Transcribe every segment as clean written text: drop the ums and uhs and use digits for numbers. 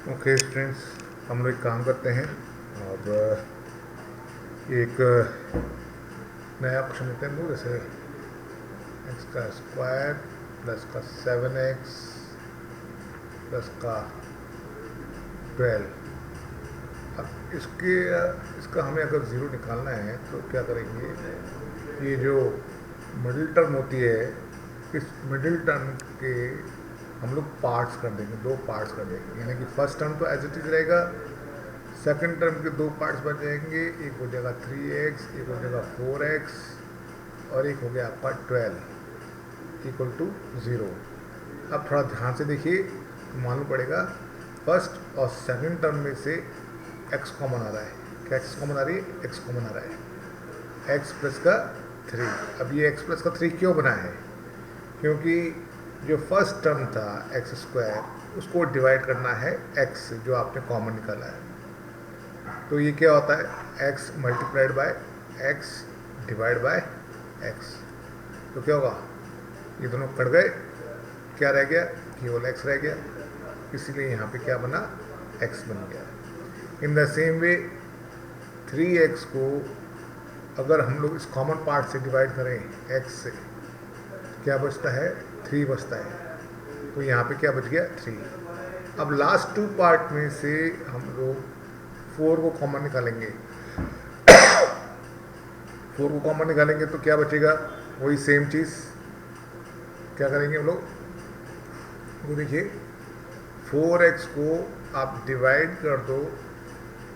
Okay students, हम लोग एक काम करते हैं और एक नया क्वेश्चन लेते हैं। जैसे एक्स का स्क्वायर प्लस का 7x प्लस का 12। अब इसका हमें अगर ज़ीरो निकालना है तो क्या करेंगे, ये जो मिडिल टर्म होती है, इस मिडिल टर्म के हम लोग पार्ट्स कर देंगे, दो पार्ट्स कर देंगे। यानी कि फर्स्ट टर्म तो एज इट इज रहेगा, सेकंड टर्म के दो पार्ट्स बन जाएंगे। एक हो जाएगा 3x, एक हो जाएगा 4x और एक हो गया आपका 12 इक्वल टू 0। अब थोड़ा ध्यान से देखिए तो मालूम पड़ेगा फर्स्ट और सेकंड टर्म में से x कॉमन आ रहा है। क्या x कॉमन आ रही है? x कॉमन आ रहा है, x प्लस का 3। अब ये x प्लस का 3 क्यों बना है? क्योंकि जो फर्स्ट टर्म था एक्स स्क्वायर, उसको डिवाइड करना है x से, जो आपने कॉमन निकाला है। तो ये क्या होता है? x multiplied by x divide by x। तो क्या होगा? ये दोनों कट गए, क्या रह गया? केवल x रह गया। इसीलिए यहाँ पे क्या बना? x बन गया। In the same way 3x को अगर हम लोग इस कॉमन पार्ट से डिवाइड करें x से, क्या बचता है? 3 बचता है। तो यहाँ पे क्या बच गया? 3। अब लास्ट टू पार्ट में से हम लोग 4 को कॉमन निकालेंगे। 4 को कॉमन निकालेंगे तो क्या बचेगा? वही सेम चीज़। क्या करेंगे हम लोग? वो देखिए, 4x को आप डिवाइड कर दो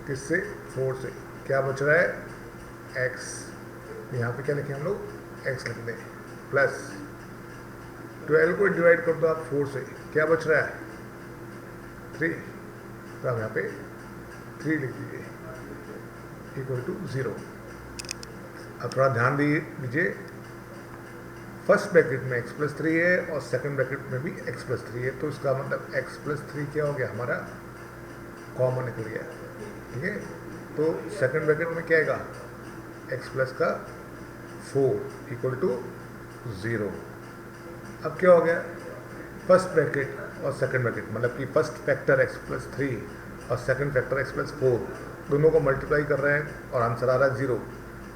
किससे? 4 से। क्या बच रहा है? x। यहाँ पे क्या लिखें हम लोग? x लिख दें। प्लस 12 को डिवाइड कर दो आप 4 से, क्या बच रहा है? 3। तो आप यहाँ पे 3 लिख दीजिए इक्वल टू 0। अब थोड़ा ध्यान दीजिए, फर्स्ट ब्रैकेट में x प्लस 3 है और सेकंड ब्रैकेट में भी x प्लस 3 है। तो इसका मतलब x प्लस 3 क्या हो गया? हमारा कॉमन निकल गया। ठीक है, तो सेकंड ब्रैकेट में क्या आएगा? x प्लस का 4 इक्वल टू 0। अब क्या हो गया? फर्स्ट ब्रैकेट और सेकंड ब्रैकेट, मतलब कि फर्स्ट फैक्टर x प्लस 3 और सेकंड फैक्टर x प्लस 4, दोनों को मल्टीप्लाई कर रहे हैं और आंसर आ रहा है 0।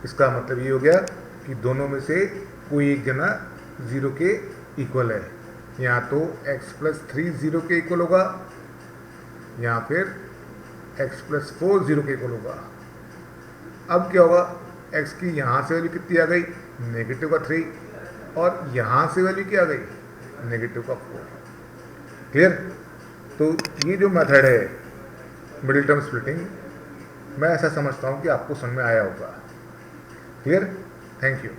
इसका मतलब ये हो गया कि दोनों में से कोई एक जना 0 के इक्वल है। या तो x प्लस 3 0 के इक्वल होगा, या फिर x प्लस 4 0 के इक्वल होगा। अब क्या होगा? x की यहाँ से वैल्यू कितनी आ गई? नेगेटिव का 3, और यहाँ से वैल्यू क्या आ गई? नेगेटिव का 4। क्लियर? तो ये जो मेथड है मिडिल टर्म स्प्लिटिंग, मैं ऐसा समझता हूँ कि आपको समझ में आया होगा। क्लियर? Thank you.